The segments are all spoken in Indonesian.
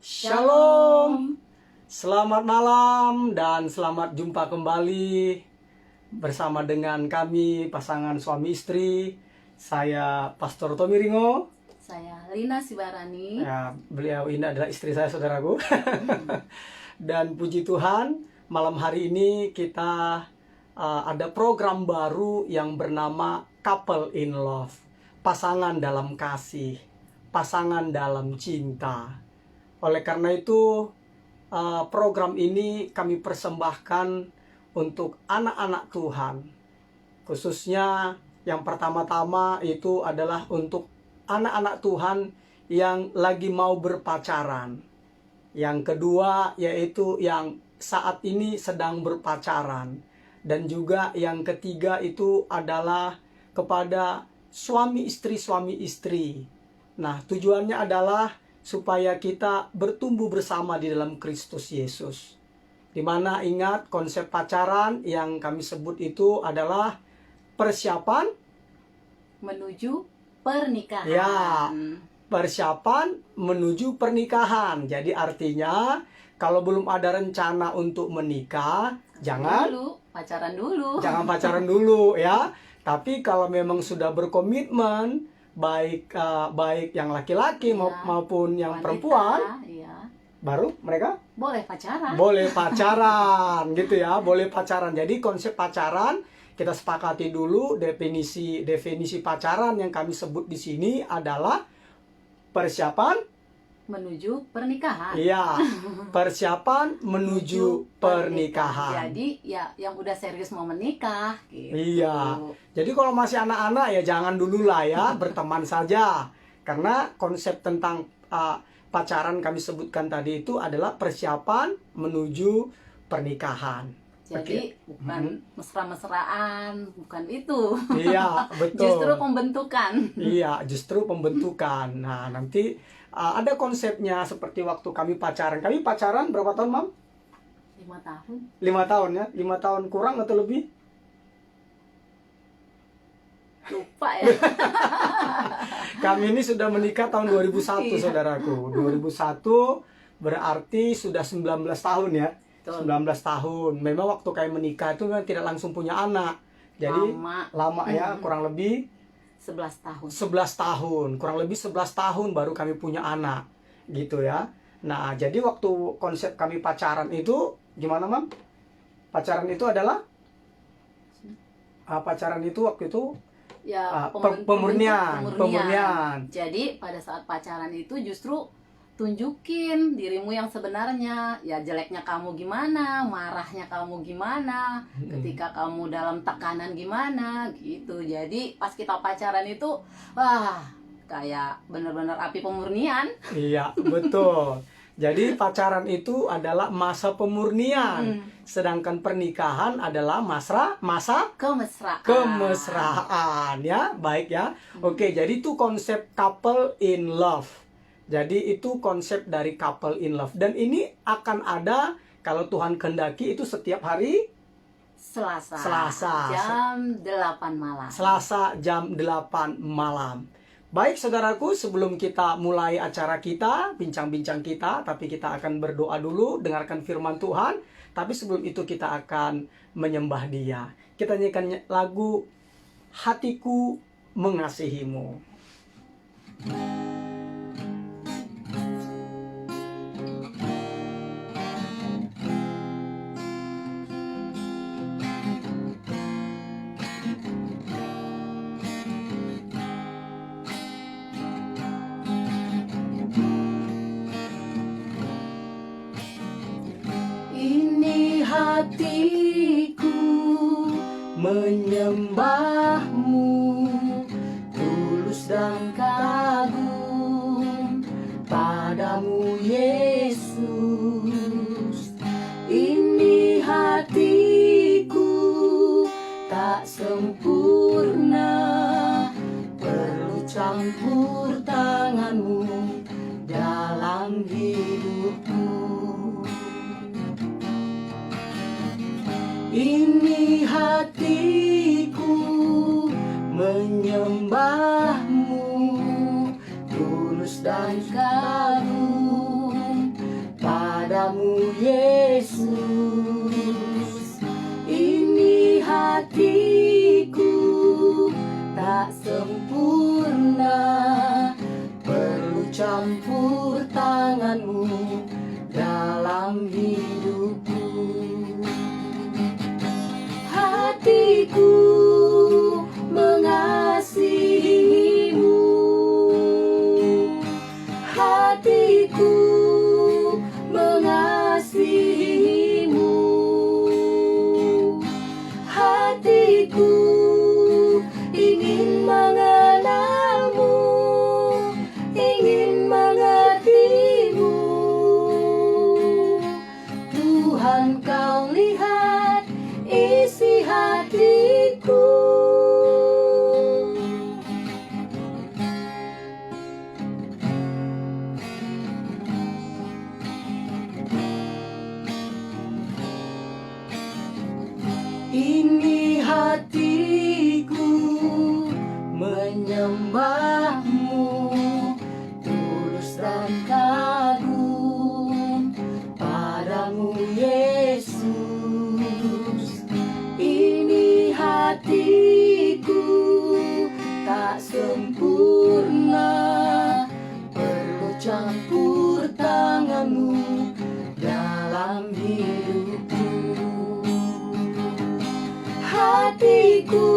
Shalom, selamat malam dan selamat jumpa kembali bersama dengan kami pasangan suami istri. Saya Pastor Tommy Ringo. Saya Lina Sibarani. Ya, beliau ini adalah istri saya, saudaraku. Dan puji Tuhan, malam hari ini kita ada program baru yang bernama Couple in Love. Pasangan dalam kasih, pasangan dalam cinta. Oleh karena itu, program ini kami persembahkan untuk anak-anak Tuhan. Khususnya yang pertama-tama itu adalah untuk anak-anak Tuhan yang lagi mau berpacaran. Yang kedua yaitu yang saat ini sedang berpacaran. Dan juga yang ketiga itu adalah kepada suami istri. Nah, tujuannya adalah supaya kita bertumbuh bersama di dalam Kristus Yesus. Dimana ingat konsep pacaran yang kami sebut itu adalah persiapan menuju pernikahan. Ya, persiapan menuju pernikahan. Jadi artinya kalau belum ada rencana untuk menikah, jangan pacaran dulu ya. Tapi kalau memang sudah berkomitmen, baik yang laki-laki maupun yang wanita, perempuan, baru mereka boleh pacaran gitu ya, boleh pacaran. Jadi konsep pacaran kita sepakati dulu. Definisi pacaran yang kami sebut di sini adalah persiapan menuju pernikahan. Iya, persiapan menuju pernikahan. Jadi ya yang udah serius mau menikah gitu. Iya. Jadi kalau masih anak-anak ya jangan dulu lah ya, berteman saja. Karena konsep tentang pacaran kami sebutkan tadi itu adalah persiapan menuju pernikahan. Jadi bukan mesra-mesraan, bukan itu. Iya, betul. Justru pembentukan. Iya, justru pembentukan. Nah, nanti ada konsepnya seperti waktu kami pacaran. Kami pacaran berapa tahun, Mam? 5 tahun. 5 tahun ya? 5 tahun kurang atau lebih? Lupa ya. Kami ini sudah menikah tahun 2001, saudaraku. 2001 berarti sudah 19 tahun ya. Betul. 19 tahun. Memang waktu kami menikah itu memang tidak langsung punya anak. Jadi lama ya, kurang lebih 11 tahun. 11 tahun. Kurang lebih 11 tahun baru kami punya anak. Gitu ya. Nah, jadi waktu konsep kami pacaran itu gimana, Mam? Pacaran itu adalah pacaran itu waktu itu ya pemurnian. Jadi pada saat pacaran itu justru tunjukin dirimu yang sebenarnya. Ya jeleknya kamu gimana, marahnya kamu gimana, ketika kamu dalam tekanan gimana gitu. Jadi pas kita pacaran itu wah, kayak bener-bener api pemurnian. Iya, betul. Jadi pacaran itu adalah masa pemurnian, sedangkan pernikahan adalah masa kemesraan ya, baik ya. Oke, jadi itu konsep couple in love. Jadi itu konsep dari couple in love. Dan ini akan ada kalau Tuhan kehendaki itu setiap hari Selasa jam 8 malam. Selasa jam 8 malam. Baik saudaraku, sebelum kita mulai acara kita, bincang-bincang kita, tapi kita akan berdoa dulu, dengarkan firman Tuhan. Tapi sebelum itu kita akan menyembah Dia. Kita nyanyikan lagu Hatiku Mengasihimu. Hatiku menyembahmu, tulus dan kagum padamu Yesus. Ini hatiku tak sempurna, perlu campur tanganmu dalam hidupku. Ini hatiku menyembahmu, tulus dan kagum padamu Yesus. Ini hatiku tak sempurna, perlu campur tanganmu dalam hidupku. Hatiku mengasihimu, hatiku mengasihimu, hatiku ingin mengenalmu, ingin mengertimu. Tuhan, kau lihat isi hatiku. Ini hatiku menyembahmu, tulus dan kagum padamu Yesus. Ini hatiku tak sempurna, perlu campur tanganmu dalam hidupku. Hatiku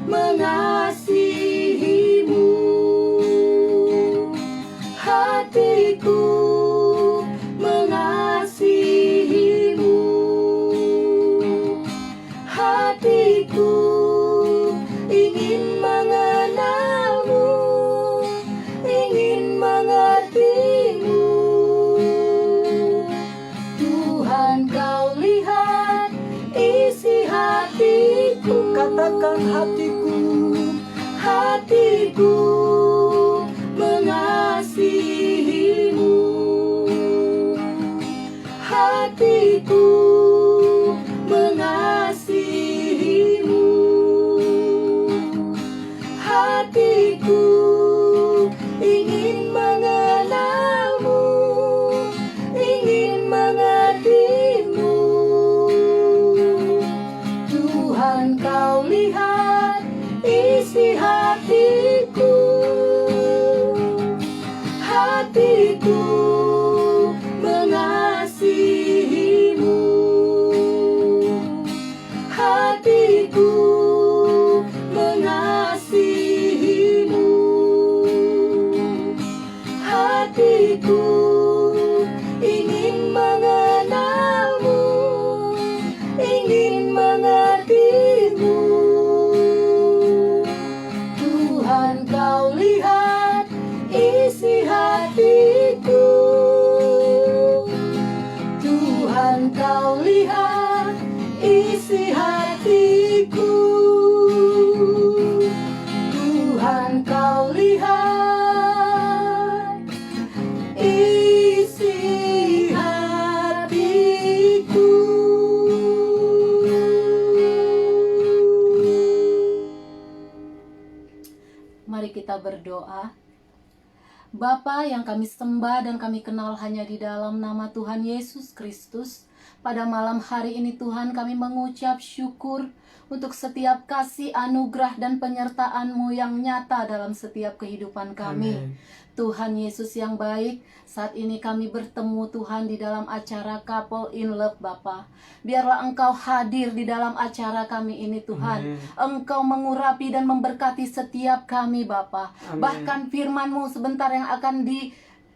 mengasihimu, hatiku mengasihimu, hatiku ingin mengenalmu, ingin mengertimu. Tuhan, kau lihat isi hatiku. Katakan hatiku, hatiku mengasihimu, hatiku mengasihimu, hatiku ingin mengenalmu, ingin mengertimu. Tuhan, kau lihat isi hatiku. Hatiku mengasihimu, hatiku mengasihimu, hatiku ingin mengenalmu, ingin mengertimu. Tuhan, kau lihat isi hatiku. Tuhan, kau lihat isi hatiku. Tuhan, kau lihat isi hatiku. Mari kita berdoa. Bapa yang kami sembah dan kami kenal hanya di dalam nama Tuhan Yesus Kristus, pada malam hari ini Tuhan kami mengucap syukur untuk setiap kasih, anugerah, dan penyertaan-Mu yang nyata dalam setiap kehidupan kami. Amin. Tuhan Yesus yang baik, saat ini kami bertemu Tuhan di dalam acara Couple in Love Bapa. Biarlah Engkau hadir di dalam acara kami ini Tuhan. Amin. Engkau mengurapi dan memberkati setiap kami Bapa. Amin. Bahkan firman-Mu sebentar yang akan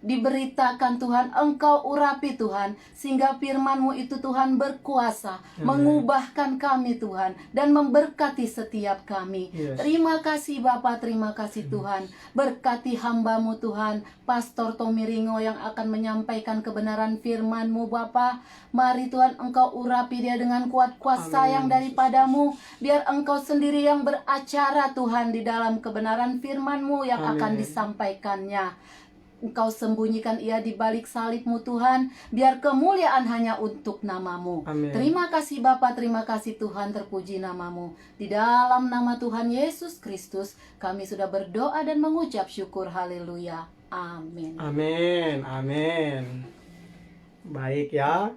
diberitakan Tuhan, Engkau urapi Tuhan, sehingga firman-Mu itu Tuhan berkuasa, mengubahkan kami Tuhan, dan memberkati setiap kami. Yes. Terima kasih Bapa, terima kasih Tuhan. Berkati hamba-Mu Tuhan, Pastor Tommy Ringo yang akan menyampaikan kebenaran firman-Mu Bapa. Mari Tuhan Engkau urapi dia dengan kuat kuasa yang daripada-Mu. Biar Engkau sendiri yang beracara Tuhan di dalam kebenaran firman-Mu yang akan disampaikannya. Engkau sembunyikan ia di balik salib-Mu Tuhan, biar kemuliaan hanya untuk nama-Mu. Amin. Terima kasih Bapa, terima kasih Tuhan, terpuji nama-Mu. Di dalam nama Tuhan Yesus Kristus, kami sudah berdoa dan mengucap syukur. Haleluya. Amin. Amin. Amin. Baik ya.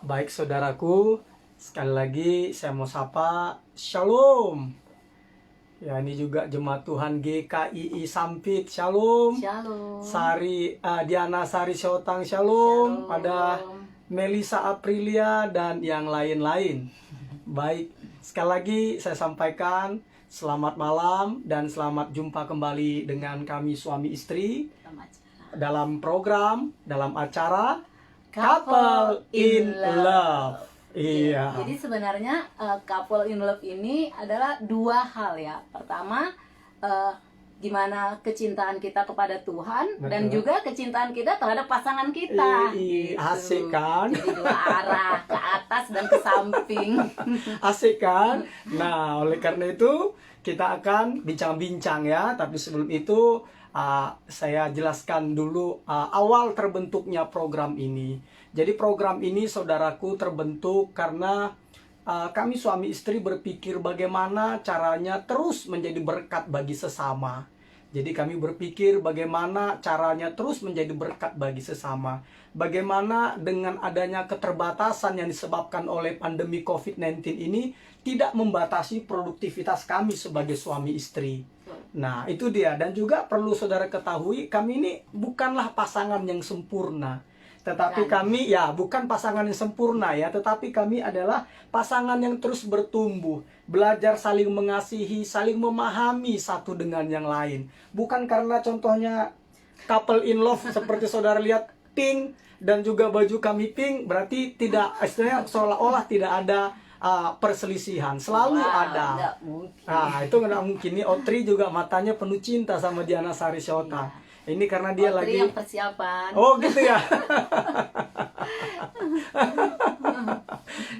Baik saudaraku, sekali lagi saya mau sapa Shalom. Ya, ini juga jemaat Tuhan GKII Sampit, Shalom. Shalom. Diana Sari Syotang, Shalom. Shalom. Ada Melisa Aprilia dan yang lain-lain. Baik, sekali lagi saya sampaikan selamat malam dan selamat jumpa kembali dengan kami suami istri dalam program, dalam acara Couple in Love. Iya. Jadi sebenarnya couple in love ini adalah dua hal ya. Pertama, gimana kecintaan kita kepada Tuhan. Betul. Dan juga kecintaan kita terhadap pasangan kita. Gitu. Asik kan? Jadi dua arah, ke atas dan ke samping. Asik kan? Nah, oleh karena itu kita akan bincang-bincang ya. Tapi sebelum itu saya jelaskan dulu awal terbentuknya program ini. Jadi program ini saudaraku terbentuk karena kami suami istri berpikir bagaimana caranya terus menjadi berkat bagi sesama. Jadi kami berpikir bagaimana caranya terus menjadi berkat bagi sesama. Bagaimana dengan adanya keterbatasan yang disebabkan oleh pandemi COVID-19 ini tidak membatasi produktivitas kami sebagai suami istri. Nah, itu dia. Dan juga perlu saudara ketahui, kami ini bukanlah pasangan yang sempurna. Tetapi kami ya bukan pasangan yang sempurna ya, tetapi kami adalah pasangan yang terus bertumbuh, belajar saling mengasihi, saling memahami satu dengan yang lain. Bukan karena contohnya couple in love seperti saudara lihat pink dan juga baju kami pink, berarti tidak, istilahnya seolah-olah tidak ada perselisihan. Selalu ada. Nah, itu nggak mungkin. Ini Otri juga matanya penuh cinta sama Diana Sari Syota. Ya. Ini karena dia Otri lagi yang persiapan. Oh gitu ya.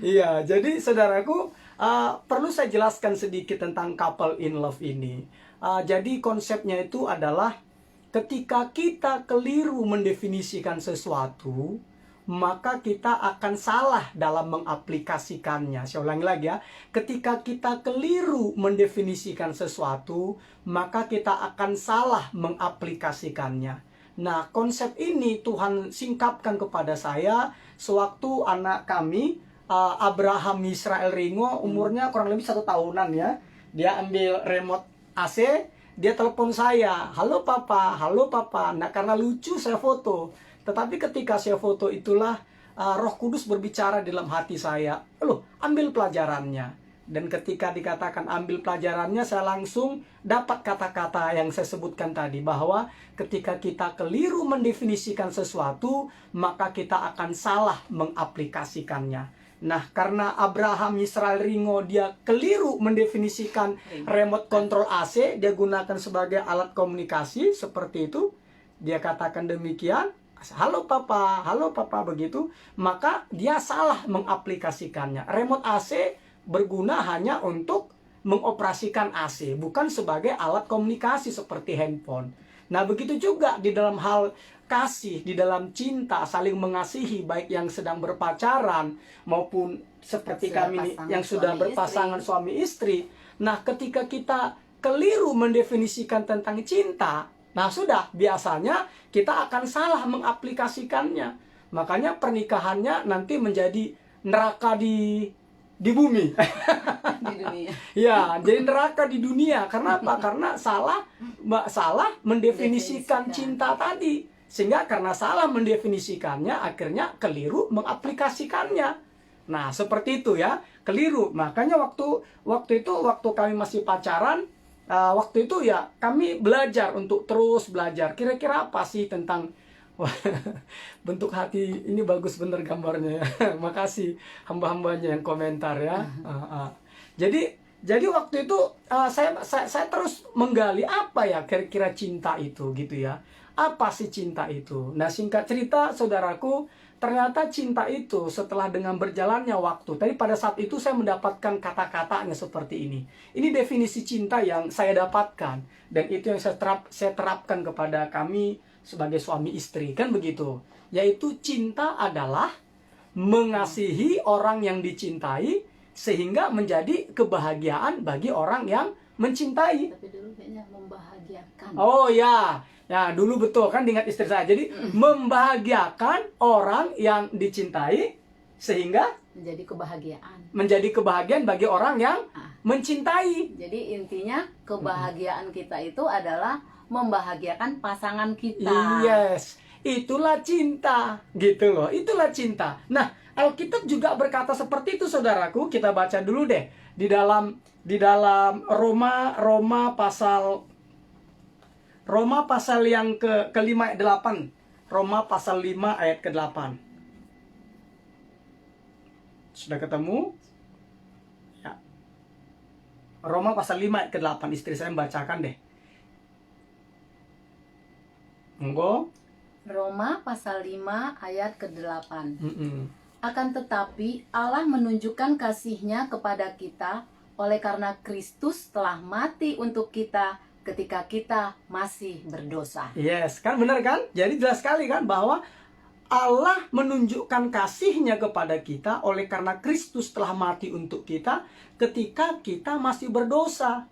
Iya, jadi saudaraku perlu saya jelaskan sedikit tentang couple in love ini. Jadi konsepnya itu adalah ketika kita keliru mendefinisikan sesuatu, maka kita akan salah dalam mengaplikasikannya. Saya ulangi lagi ya. Ketika kita keliru mendefinisikan sesuatu, maka kita akan salah mengaplikasikannya. Nah, konsep ini Tuhan singkapkan kepada saya sewaktu anak kami, Abraham Israel Ringo, umurnya kurang lebih 1 tahunan ya. Dia ambil remote AC, dia telepon saya, halo papa. Nah, karena lucu saya foto. Tetapi ketika saya foto itulah Roh Kudus berbicara dalam hati saya. Loh, ambil pelajarannya. Dan ketika dikatakan ambil pelajarannya, saya langsung dapat kata-kata yang saya sebutkan tadi. Bahwa ketika kita keliru mendefinisikan sesuatu, maka kita akan salah mengaplikasikannya. Nah, karena Abraham Israel Ringo dia keliru mendefinisikan remote control AC, dia gunakan sebagai alat komunikasi seperti itu. Dia katakan demikian. Halo papa begitu, maka dia salah mengaplikasikannya. Remote AC berguna hanya untuk mengoperasikan AC, bukan sebagai alat komunikasi seperti handphone. Nah, begitu juga di dalam hal kasih, di dalam cinta, saling mengasihi, baik yang sedang berpacaran maupun seperti kami yang sudah berpasangan suami istri. Nah, ketika kita keliru mendefinisikan tentang cinta, nah sudah, biasanya kita akan salah mengaplikasikannya. Makanya pernikahannya nanti menjadi neraka di bumi. Di dunia. Ya, jadi neraka di dunia. Karena apa? Karena salah mendefinisikan cinta tadi. Sehingga karena salah mendefinisikannya, akhirnya keliru mengaplikasikannya. Nah, seperti itu ya, keliru. Makanya waktu itu kami masih pacaran, waktu itu ya kami belajar untuk terus belajar. Kira-kira apa sih tentang bentuk hati ini, bagus bener gambarnya ya. Makasih hamba-hambanya yang komentar ya. Jadi waktu itu saya terus menggali apa ya kira-kira cinta itu gitu ya. Apa sih cinta itu? Nah, singkat cerita saudaraku, ternyata cinta itu setelah dengan berjalannya waktu, tadi pada saat itu saya mendapatkan kata-katanya seperti ini. Ini definisi cinta yang saya dapatkan. Dan itu yang saya terapkan kepada kami sebagai suami istri. Kan begitu. Yaitu cinta adalah mengasihi orang yang dicintai sehingga menjadi kebahagiaan bagi orang yang mencintai. Tapi dulu kayaknya membahagiakan. Oh ya, ya dulu betul kan diingat istri saya. Jadi membahagiakan orang yang dicintai sehingga Menjadi kebahagiaan. bagian bagi orang yang Ah. mencintai. Jadi intinya kebahagiaan kita itu adalah membahagiakan pasangan kita. Yes, itulah cinta, gitu loh. Itulah cinta. Nah, Alkitab juga berkata seperti itu, saudaraku. Kita baca dulu deh di dalam Roma pasal yang kelima ayat 8. Roma pasal 5 ayat ke-8. Sudah ketemu? Ya. Roma pasal 5 ayat ke-8. Istri saya membacakan deh. Monggo. Roma pasal 5 ayat ke-8. Mm-mm. Akan tetapi Allah menunjukkan kasih-Nya kepada kita oleh karena Kristus telah mati untuk kita ketika kita masih berdosa. Yes, kan benar kan? Jadi jelas sekali kan bahwa Allah menunjukkan kasih-Nya kepada kita oleh karena Kristus telah mati untuk kita ketika kita masih berdosa.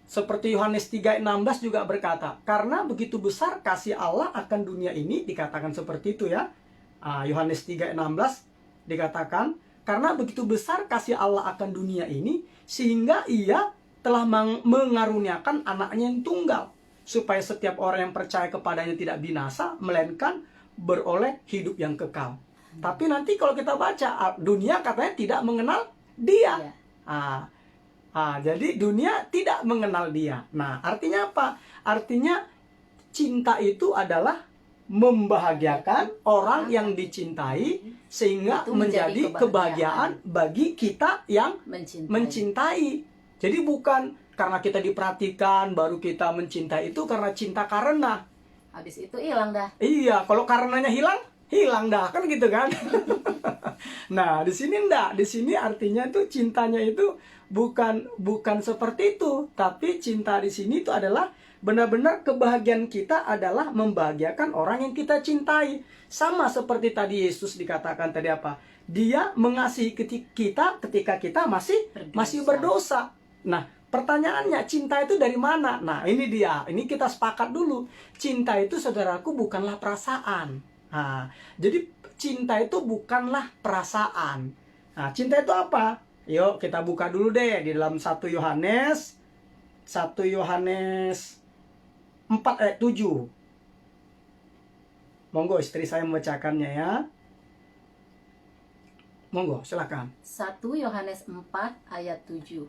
Seperti Yohanes 3:16 juga berkata, karena begitu besar kasih Allah akan dunia ini, dikatakan seperti itu ya. Yohanes 3:16 dikatakan, karena begitu besar kasih Allah akan dunia ini, sehingga Ia telah mengaruniakan anaknya yang tunggal, supaya setiap orang yang percaya kepadanya tidak binasa, melainkan beroleh hidup yang kekal. Tapi nanti kalau kita baca, dunia katanya tidak mengenal Dia. Iya. Jadi dunia tidak mengenal Dia. Nah, artinya apa? Artinya cinta itu adalah membahagiakan orang yang dicintai sehingga Itu menjadi kebahagiaan bagi kita yang mencintai. Jadi bukan karena kita diperhatikan baru kita mencintai, itu karena cinta karena. Habis itu hilang dah. Iya, kalau karenanya hilang dah, kan gitu kan. Nah, di sini enggak. Di sini artinya tuh cintanya itu bukan seperti itu, tapi cinta di sini itu adalah benar-benar kebahagiaan kita adalah membahagiakan orang yang kita cintai. Sama seperti tadi Yesus dikatakan tadi apa? Dia mengasihi kita ketika kita masih berdosa. Nah, pertanyaannya, cinta itu dari mana? Nah, ini dia. Ini kita sepakat dulu. Cinta itu, saudaraku, bukanlah perasaan. Nah, jadi cinta itu bukanlah perasaan. Nah, cinta itu apa? Yuk, kita buka dulu deh di dalam 1 Yohanes 4 ayat 7. Monggo istri saya membacakannya ya. Monggo, silakan. 1 Yohanes 4 ayat 7.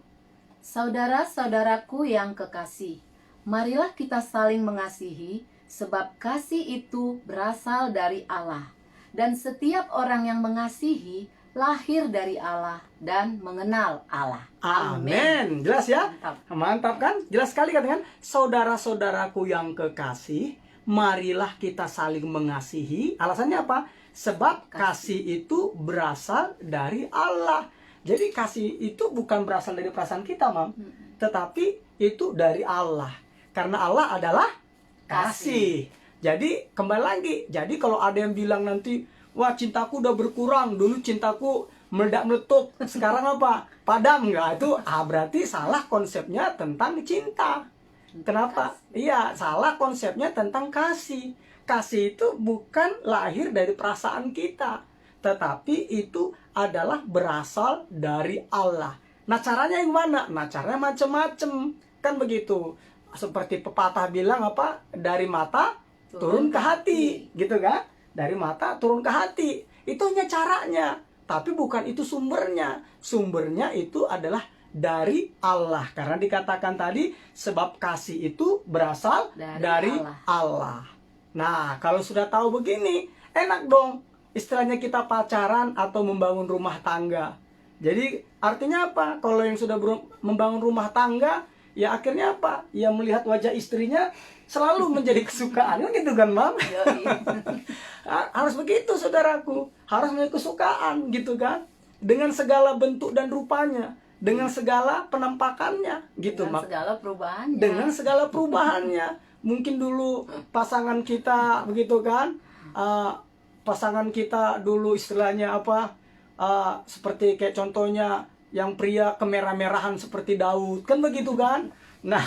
Saudara-saudaraku yang kekasih, marilah kita saling mengasihi, sebab kasih itu berasal dari Allah. Dan setiap orang yang mengasihi lahir dari Allah dan mengenal Allah. Amin. Jelas ya? Mantap. Mantap kan? Jelas sekali kan? Saudara-saudaraku yang kekasih, marilah kita saling mengasihi. Alasannya apa? Sebab kasih itu berasal dari Allah. Jadi kasih itu bukan berasal dari perasaan kita, Mam. Tetapi itu dari Allah. Karena Allah adalah kasih. Jadi kembali lagi. Jadi kalau ada yang bilang nanti, wah cintaku udah berkurang, dulu cintaku meledak-meletup, sekarang apa? Padam, enggak? Itu berarti salah konsepnya tentang cinta. Kenapa? Iya, salah konsepnya tentang kasih. Kasih itu bukan lahir dari perasaan kita, tetapi itu adalah berasal dari Allah. Nah, caranya yang mana? Nah, caranya macam-macam. Kan begitu. Seperti pepatah bilang apa? Dari mata turun ke hati, gitu kan? Dari mata turun ke hati. Itu hanya caranya, tapi bukan itu sumbernya. Sumbernya itu adalah dari Allah. Karena dikatakan tadi, sebab kasih itu berasal dari Allah. Nah, kalau sudah tahu begini, enak dong. Istilahnya kita pacaran atau membangun rumah tangga. Jadi artinya apa? Kalau yang sudah membangun rumah tangga, ya akhirnya apa? Ya melihat wajah istrinya selalu menjadi kesukaan, gitu kan, Mam? Harus begitu, saudaraku. Harus menjadi kesukaan, gitu kan? Dengan segala bentuk dan rupanya, dengan segala penampakannya, gitu, Mam. Dengan segala perubahannya. Dengan segala perubahannya. Mungkin dulu pasangan kita, begitu kan? Pasangan kita dulu istilahnya apa? Seperti kayak contohnya yang pria kemerah-merahan seperti Daud, kan begitu kan? Nah,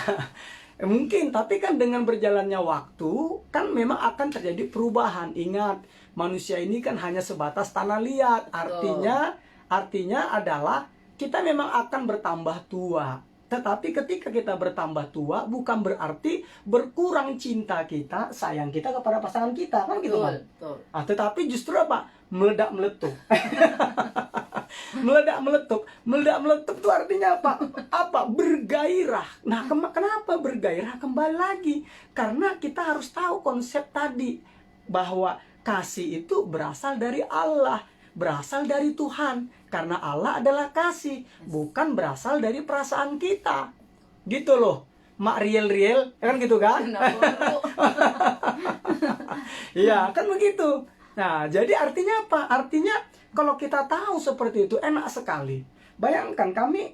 mungkin, tapi kan dengan berjalannya waktu, kan memang akan terjadi perubahan. Ingat, manusia ini kan hanya sebatas tanah liat. Artinya adalah kita memang akan bertambah tua. Tetapi ketika kita bertambah tua, bukan berarti berkurang cinta kita, sayang kita kepada pasangan kita, kan gitu kan? Betul. Tetapi justru apa? Meledak meletup. Meledak meletup itu artinya apa? Bergairah. Nah, kenapa bergairah? Kembali lagi, karena kita harus tahu konsep tadi bahwa kasih itu berasal dari Allah, berasal dari Tuhan, karena Allah adalah kasih, bukan berasal dari perasaan kita. Gitu loh. Mak riel kan gitu kan? Iya, kan begitu. Nah, jadi artinya apa? Artinya kalau kita tahu seperti itu, enak sekali. Bayangkan kami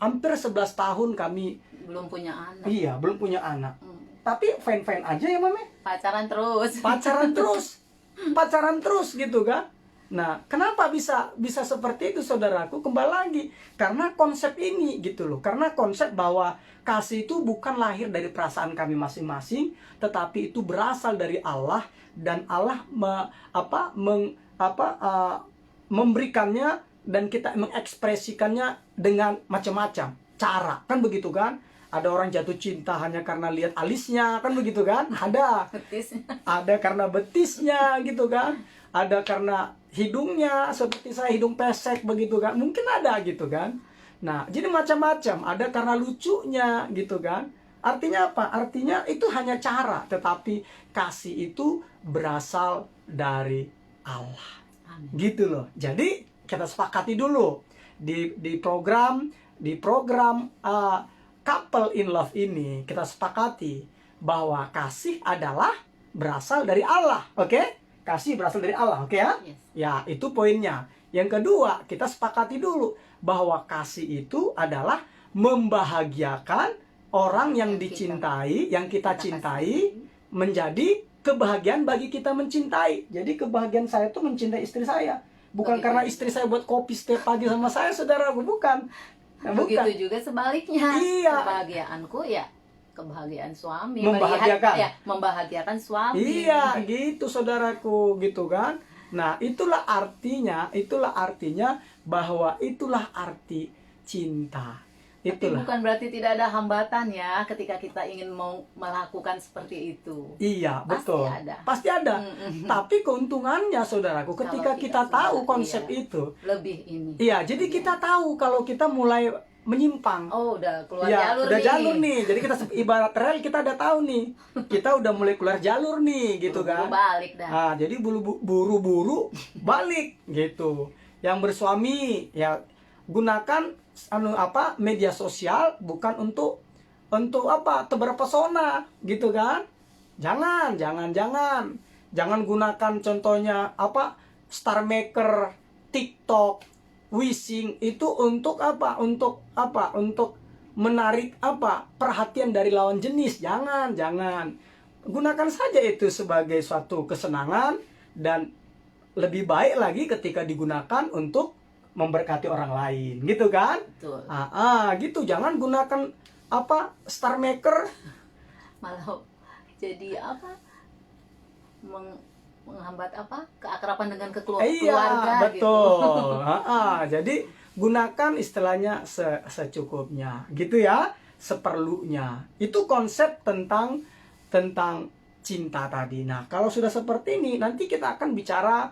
hampir 11 tahun kami belum punya anak. Iya, belum punya anak. Tapi fine-fine aja ya, Mame. Pacaran terus. Pacaran terus gitu kan. Nah, kenapa bisa seperti itu, saudaraku? Kembali lagi, karena konsep ini gitu loh. Karena konsep bahwa kasih itu bukan lahir dari perasaan kami masing-masing, tetapi itu berasal dari Allah, dan Allah memberikannya, dan kita mengekspresikannya dengan macam-macam cara, kan begitu kan? Ada orang jatuh cinta hanya karena lihat alisnya, kan begitu kan? Ada karena betisnya gitu kan? Ada karena hidungnya, seperti saya hidung pesek begitu kan, mungkin ada gitu kan. Nah, jadi macam-macam, ada karena lucunya gitu kan. Artinya apa? Artinya itu hanya cara, tetapi kasih itu berasal dari Allah. Amin. Gitu loh. Jadi kita sepakati dulu di program Couple in Love ini, kita sepakati bahwa kasih adalah berasal dari Allah, oke? Kasih berasal dari Allah, oke ya? Yes. Ya, itu poinnya. Yang kedua, kita sepakati dulu bahwa kasih itu adalah membahagiakan orang yang dicintai, yang kita cintai, menjadi kebahagiaan bagi kita mencintai. Jadi kebahagiaan saya itu mencintai istri saya. Bukan karena istri saya buat kopi setiap pagi sama saya, saudaraku, bukan. Nah, bukan. Begitu juga sebaliknya. Iya. Kebahagiaanku ya kebahagiaan suami, membahagiakan. Membahagiakan suami. Iya, gitu saudaraku, gitu kan. Nah, itulah artinya bahwa itulah arti cinta. Tapi bukan berarti tidak ada hambatan ya ketika kita ingin mau melakukan seperti itu. Iya, betul. Pasti ada. Tapi keuntungannya, saudaraku, ketika kita tahu konsep itu, lebih ini. Iya, jadi kita tahu kalau kita mulai menyimpang. Oh, udah keluar ya, jalur udah nih. jalur nih. Jadi kita ibarat rel, kita udah tahu nih. Kita udah mulai keluar jalur nih, gitu kan. Balik dah. Nah, jadi buru-buru balik gitu. Yang bersuami ya gunakan media sosial bukan untuk tebar pesona, gitu kan. Jangan gunakan contohnya Star Maker, TikTok, wishing itu untuk untuk menarik perhatian dari lawan jenis. Jangan gunakan saja itu sebagai suatu kesenangan, dan lebih baik lagi ketika digunakan untuk memberkati orang lain, gitu kan. Betul. Gitu. Jangan gunakan Star Maker malah jadi menghambat keakraban dengan keluarga. Iya, betul. Gitu. Jadi gunakan istilahnya secukupnya, gitu ya, seperlunya. Itu konsep tentang cinta tadi. Nah, kalau sudah seperti ini, nanti kita akan bicara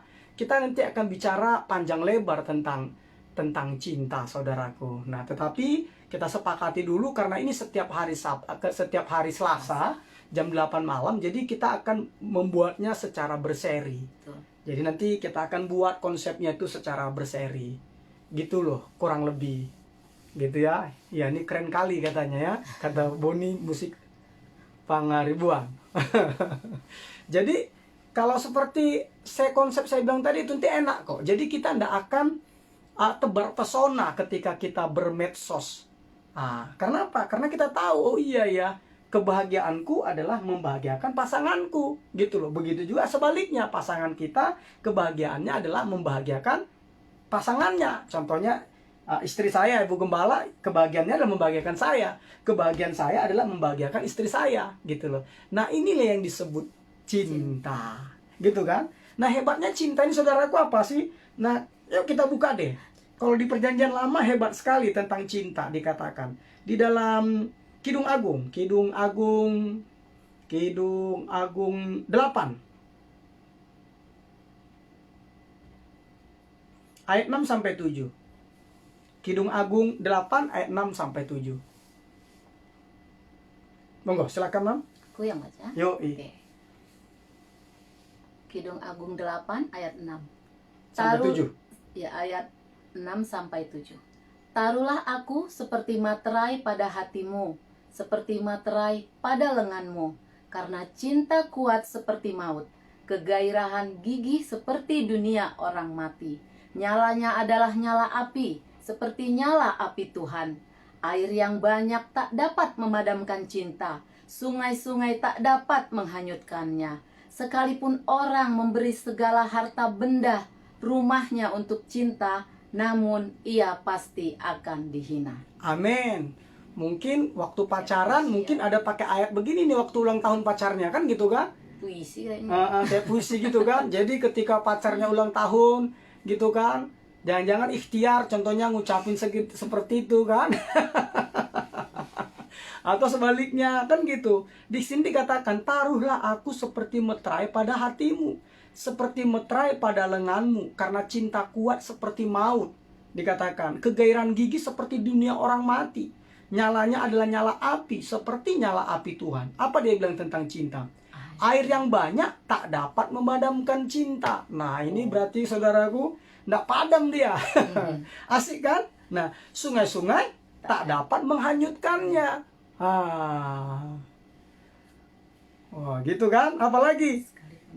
panjang lebar tentang cinta, saudaraku. Nah, tetapi kita sepakati dulu, karena ini setiap hari Selasa jam 8 malam, jadi kita akan membuatnya secara berseri. Betul. Jadi nanti kita akan buat konsepnya itu secara berseri. Gitu loh, kurang lebih. Gitu ya. Ya, ini keren kali katanya ya, kata Boni Musik Pangaribuan. Jadi kalau seperti konsep saya bilang tadi, itu nanti enak kok. Jadi kita tidak akan tebar pesona ketika kita bermedsos. Karena apa? Karena kita tahu, oh iya ya, kebahagiaanku adalah membahagiakan pasanganku, gitu loh. Begitu juga sebaliknya, pasangan kita kebahagiaannya adalah membahagiakan pasangannya. Contohnya Istri saya, Ibu Gembala, kebahagiaannya adalah membahagiakan saya. Kebahagiaan saya adalah membahagiakan istri saya, gitu loh. Nah, inilah yang disebut cinta, gitu kan? Nah, hebatnya cinta ini, saudaraku, apa sih? Nah, yuk kita buka deh. Kalau di Perjanjian Lama hebat sekali tentang cinta dikatakan. Di dalam Kidung Agung 8 ayat 6 sampai 7. Kidung Agung 8 ayat 6 sampai 7. Monggo, silakan, Mam. Aku yang baca. Yoi. Oke. Kidung Agung 8 ayat 6. Sampai 7. Ya, ayat 6 sampai 7. Taruhlah aku seperti materai pada hatimu, seperti materai pada lenganmu, karena cinta kuat seperti maut, kegairahan gigih seperti dunia orang mati. Nyalanya adalah nyala api, seperti nyala api Tuhan. Air yang banyak tak dapat memadamkan cinta, sungai-sungai tak dapat menghanyutkannya. Sekalipun orang memberi segala harta benda rumahnya untuk cinta, namun ia pasti akan dihina. Amin. Mungkin waktu pacaran, mungkin ada pakai ayat begini nih waktu ulang tahun pacarnya, kan gitu kan? Puisi kayaknya. Kayak puisi gitu kan. Jadi ketika pacarnya ulang tahun gitu kan, jangan-jangan ikhtiar contohnya ngucapin seperti itu kan. Atau sebaliknya kan gitu. Di sini dikatakan, taruhlah aku seperti meterai pada hatimu, seperti meterai pada lenganmu, karena cinta kuat seperti maut. Dikatakan, kegairahan gigi seperti dunia orang mati, nyalanya adalah nyala api, seperti nyala api Tuhan. Apa dia bilang tentang cinta? Air yang banyak tak dapat memadamkan cinta. Nah, ini berarti, saudaraku, tidak padam dia. Asik kan? Nah, sungai-sungai tak dapat menghanyutkannya. Wah, gitu kan? Apalagi?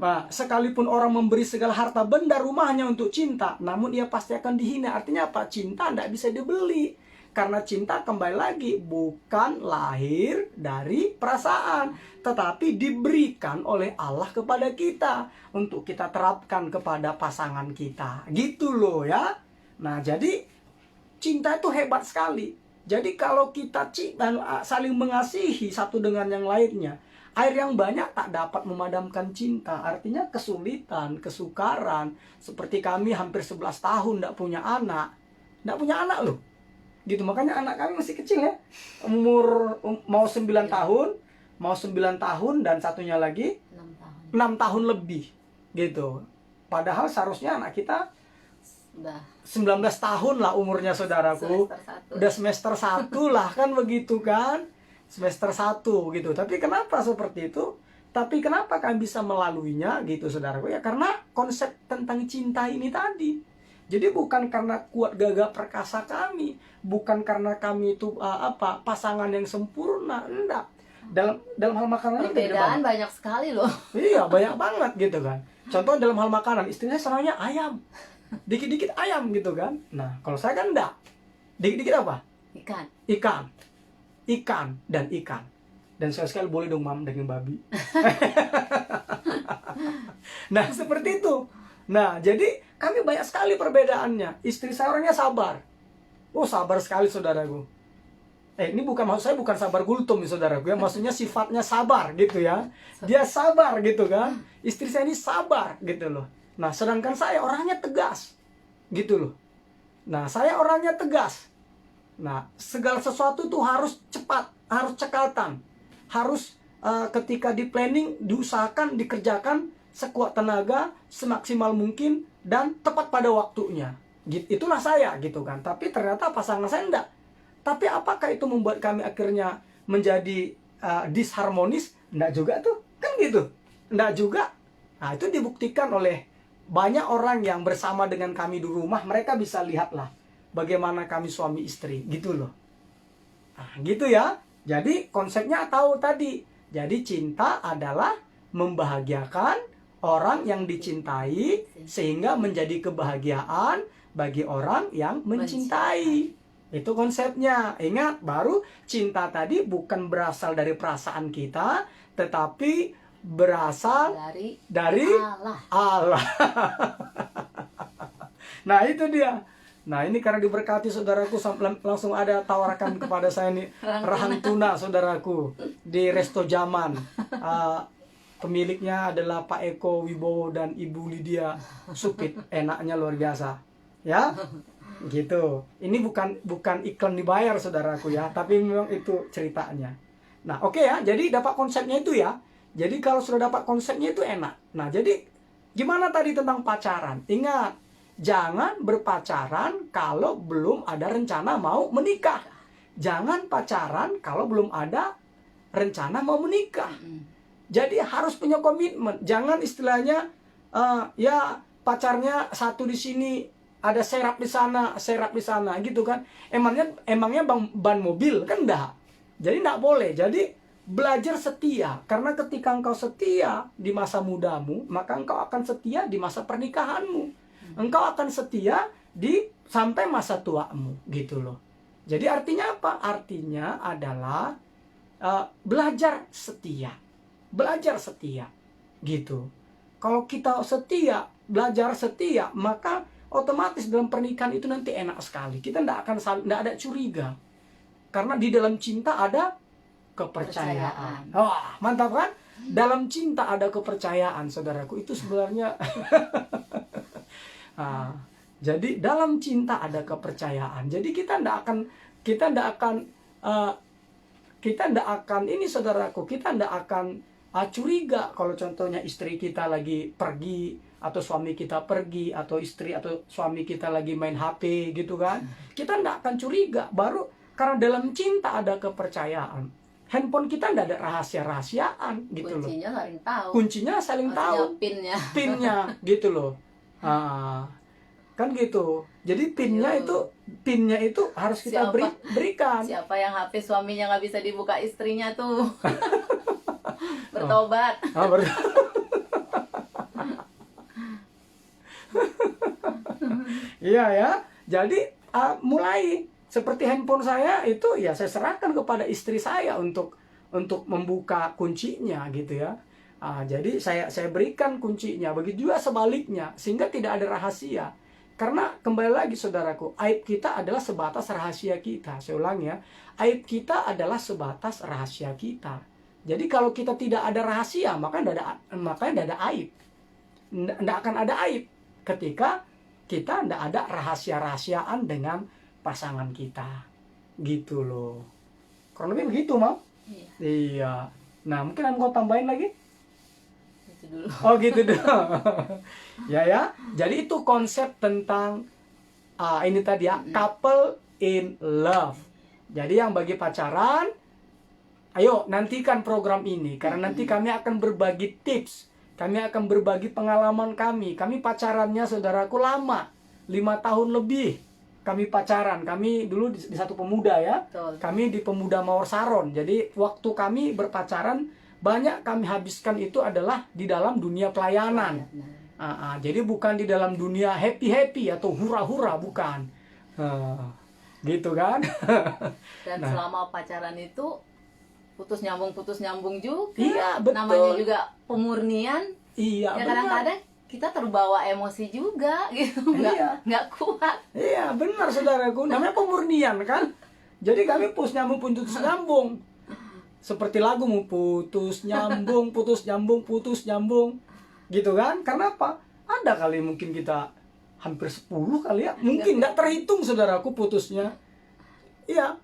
Nah, sekalipun orang memberi segala harta benda rumahnya untuk cinta, namun ia pasti akan dihina. Artinya apa? Cinta tidak bisa dibeli. Karena cinta, kembali lagi, bukan lahir dari perasaan, tetapi diberikan oleh Allah kepada kita untuk kita terapkan kepada pasangan kita. Gitu loh ya. Nah, jadi cinta itu hebat sekali. Jadi kalau kita saling mengasihi satu dengan yang lainnya, air yang banyak tak dapat memadamkan cinta. Artinya kesulitan, kesukaran. Seperti kami hampir 11 tahun tidak punya anak. Tidak punya anak loh. Gitu, makanya anak kami masih kecil ya. Mau 9 tahun, dan satunya lagi 6 tahun lebih. Gitu. Padahal seharusnya anak kita Udah 19 tahun lah umurnya, saudaraku. Udah semester 1 lah kan begitu kan. Semester 1 gitu. Tapi kenapa seperti itu? Tapi kenapa kami bisa melaluinya gitu, saudaraku? Ya karena konsep tentang cinta ini tadi. Jadi bukan karena kuat gagah perkasa kami, bukan karena kami itu pasangan yang sempurna, enggak. Dalam hal makanan perbedaan banyak sekali loh. Iya, banyak banget gitu kan. Contoh dalam hal makanan, istrinya senangnya ayam. Dikit-dikit ayam gitu kan. Nah, kalau saya kan enggak. Dikit-dikit apa? Ikan dan ikan. Dan sekali-sekali boleh dong, Mam, daging babi. Nah, seperti itu. Nah, jadi kami banyak sekali perbedaannya. Istri saya orangnya sabar. Oh, sabar sekali, saudaraku. Ini maksud saya bukan sabar gultum, saudaraku ya. Maksudnya sifatnya sabar gitu ya. Dia sabar gitu kan. Istri saya ini sabar gitu loh. Nah, sedangkan saya orangnya tegas. Gitu loh. Nah, saya orangnya tegas. Nah, segala sesuatu tuh harus cepat, harus cekatan. Harus ketika di planning, diusahakan, dikerjakan sekuat tenaga, semaksimal mungkin, dan tepat pada waktunya. Itulah saya gitu kan. Tapi ternyata pasangan saya enggak. Tapi apakah itu membuat kami akhirnya menjadi disharmonis? Enggak juga tuh. Kan gitu. Enggak juga. Nah, itu dibuktikan oleh banyak orang yang bersama dengan kami di rumah. Mereka bisa lihatlah bagaimana kami suami istri. Gitu loh. Nah, gitu ya. Jadi konsepnya tahu tadi. Jadi cinta adalah membahagiakan orang yang dicintai sehingga menjadi kebahagiaan bagi orang yang mencintai. Itu konsepnya. Ingat, baru cinta tadi bukan berasal dari perasaan kita, tetapi berasal dari Allah. Nah, itu dia. Nah, ini karena diberkati saudaraku, langsung ada tawarkan kepada saya nih rahang tuna saudaraku di Resto Zaman. Pemiliknya adalah Pak Eko Wibowo dan Ibu Lydia Supit. Enaknya luar biasa. Ya. Gitu. Ini bukan iklan dibayar saudaraku ya, tapi memang itu ceritanya. Nah, oke ya. Jadi dapat konsepnya itu ya. Jadi kalau sudah dapat konsepnya itu enak. Nah, jadi gimana tadi tentang pacaran? Ingat, jangan berpacaran kalau belum ada rencana mau menikah. Jangan pacaran kalau belum ada rencana mau menikah. Jadi harus punya komitmen. Jangan istilahnya ya pacarnya satu di sini, ada serap di sana gitu kan. Emangnya ban mobil kan enggak. Jadi enggak boleh. Jadi belajar setia, karena ketika engkau setia di masa mudamu, maka engkau akan setia di masa pernikahanmu. Engkau akan setia sampai masa tuamu, gitu loh. Jadi artinya apa? Artinya adalah belajar setia. Belajar setia, gitu. Kalau kita setia, belajar setia, maka otomatis dalam pernikahan itu nanti enak sekali. Kita tidak ada curiga, karena di dalam cinta ada kepercayaan. Wah, mantap kan? Dalam cinta ada kepercayaan, saudaraku. Itu sebenarnya jadi dalam cinta ada kepercayaan. Jadi kita tidak akan ini, saudaraku, kita tidak akan curiga kalau contohnya istri kita lagi pergi, atau suami kita pergi, atau istri atau suami kita lagi main HP gitu kan. Kita tidak akan curiga, baru karena dalam cinta ada kepercayaan. Handphone kita tidak ada rahasia-rahasiaan gitu loh. Kuncinya saling tahu. Kuncinya saling tahu. Pinnya gitu loh. Kan gitu. Jadi pinnya itu harus kita berikan. Siapa yang HP suaminya nggak bisa dibuka istrinya tuh bertobat. Iya ya. Jadi mulai seperti handphone saya itu ya saya serahkan kepada istri saya untuk membuka kuncinya gitu ya. Jadi saya berikan kuncinya. Begitu juga sebaliknya, sehingga tidak ada rahasia. Karena kembali lagi saudaraku, aib kita adalah sebatas rahasia kita. Saya ulang ya, aib kita adalah sebatas rahasia kita. Jadi kalau kita tidak ada rahasia, maka tidak ada aib. Tidak akan ada aib ketika kita tidak ada rahasia-rahasiaan dengan pasangan kita. Gitu loh. Kurang lebih begitu, Mam? Iya. Nah, mungkin mau tambahin lagi? Itu dulu. Oh gitu dong. ya. Jadi itu konsep tentang ini tadi ya, couple in love. Jadi yang bagi pacaran, ayo nantikan program ini, karena nanti kami akan berbagi tips, kami akan berbagi pengalaman kami. Kami pacarannya saudaraku lama, 5 tahun lebih. Kami pacaran, kami dulu di Satu Pemuda ya. Betul. Kami di Pemuda Mawar Saron. Jadi waktu kami berpacaran banyak kami habiskan itu adalah di dalam dunia pelayanan. Jadi bukan di dalam dunia happy atau hura-hura, bukan. Gitu kan? Dan selama pacaran itu putus nyambung juga. Iya, betul. Namanya juga pemurnian. Iya, ya kadang-kadang kita terbawa emosi juga gitu, nggak kuat. Iya, benar saudaraku. Namanya pemurnian kan. Jadi kami putus nyambung. Seperti lagu putus nyambung. Gitu kan? Karena apa? Ada kali mungkin kita hampir 10 kali ya. Mungkin nggak terhitung saudaraku putusnya. Iya.